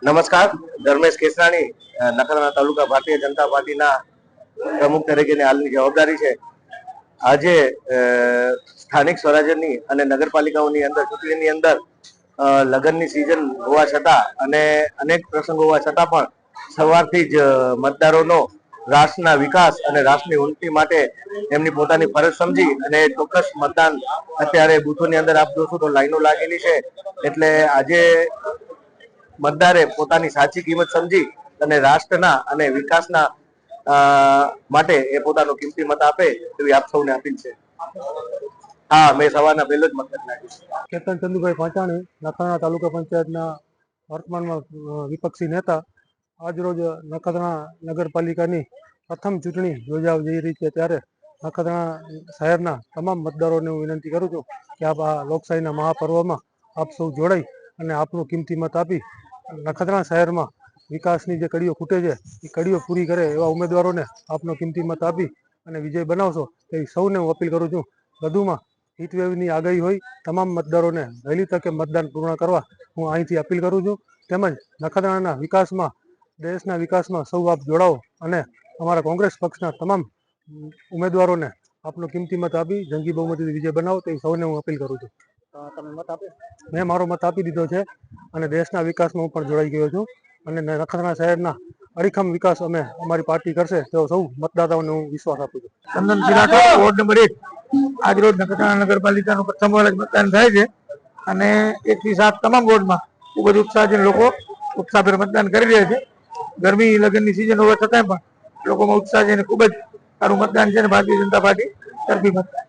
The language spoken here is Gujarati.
નમસ્કાર, ધર્મેશ કેસરાણી, નખત્રાણા તાલુકા ભારતીય જનતા પાર્ટીના પ્રમુખ તરીકેની હાલની જવાબદારી છે. આજે સ્થાનિક સ્વરાજ્યની અને નગરપાલિકાઓની અંદર ચૂંટણીની અંદર લગ્નની સિઝન હોવા છતાં અને અનેક પ્રસંગો હોવા છતાં પણ સવારથી જ મતદારોનો રાષ્ટ્રના વિકાસ અને રાષ્ટ્રની ઉન્નતિ માટે એમની પોતાની ફરજ સમજી અને ચોક્કસ મતદાન અત્યારે બૂથોની અંદર આપ જોશો તો લાઈનો લાગેલી છે. એટલે આજે મતદારે પોતાની સાચી કિંમત સમજી અને રાષ્ટ્રના અને વિકાસના માટે એ પોતાનો કિંમતી મત આપે એવી આપ સૌને અપીલ છે. હા, મેં સવારના પહેલો જ મત નાખ્યું. કેતન ચંદુભાઈ પાંચાણી, નખત્રાણા તાલુકા પંચાયતના વર્તમાનમાં વિપક્ષી નેતા. આજરોજ નખત્રાણા નગરપાલિકાની પ્રથમ ચૂંટણી યોજાવા જઈ રહી છે, ત્યારે નખત્રાણા શહેરના તમામ મતદારોને હું વિનંતી કરું છું કે આપ આ લોકશાહીના મહાપર્વમાં આપ સૌ જોડાઈ અને આપનો કિંમતી મત આપી નખત્રાણા શહેરમાં વિકાસની જે કડીઓ ખૂટે છે એ કડીઓ પૂરી કરે એવા ઉમેદવારોને આપનો કિંમતી મત આપી અને વિજય બનાવશો એ સૌને હું અપીલ કરું છું. વધુમાં હીટવેવની આગાહી હોય તમામ મતદારોને વહેલી તકે મતદાન પૂર્ણ કરવા હું અહીંથી અપીલ કરું છું. તેમજ નખત્રાણાના વિકાસમાં, દેશના વિકાસમાં સૌ આપ જોડાઓ અને અમારા કોંગ્રેસ પક્ષના તમામ ઉમેદવારોને આપનો કિંમતી મત આપી જંગી બહુમતીથી વિજય બનાવો તે સૌને હું અપીલ કરું છું. તમે મત આપ્યો? મેં મારો મત આપી દીધો છે અને દેશના વિકાસમાં હું પણ જોડાઈ ગયો છું અને નખત્રાણા શહેરના અડીખમ વિકાસ અમે અમારી પાર્ટી કરશે તેવો સૌ મતદાતાઓને હું વિશ્વાસ આપું છું. Chandansinh Rathod, ward number 1. આજરોજ નખત્રાણા નગરપાલિકાનું પ્રથમ વાર મતદાન થાય છે અને 1 થી 7 તમામ વોર્ડમાં ખૂબ જ ઉત્સાહજનક લોકો ઉત્સાહભેર મતદાન કરી રહ્યા છે. ગરમી લગ્નની સિઝન હોવા છતાંય પણ લોકોમાં ઉત્સાહ છે અને ખૂબ જ સારું મતદાન છે અને ભારતીય જનતા પાર્ટી તરફી મતદાન.